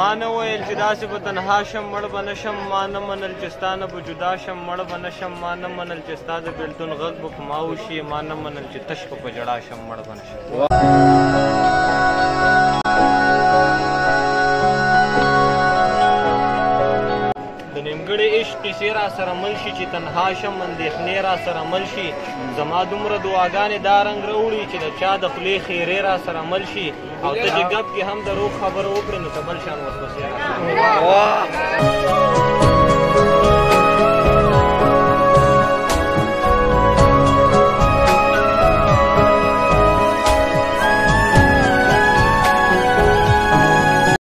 ما نه ویل چې داسې به تنها شم مړ به نه شم ما نه منل چې ستا نه به جدا شم مړ به نه شم ما نه منل چې ستا د بېلتون غږ به په ما وشي ما نه منل چې تش به په ژړا شم مړ به نه شم د نیمګړي عشق کیسې را سره مل شي چې تنها شم اندېښنې را سره مل شي زما دومره دعاګانې دا رنګ راوړي چې د چا د خولې خیرې را سره مل شي او ته چې ګپ کې هم د روغ خبره وکړې نو ته بل شان وسوسې را سره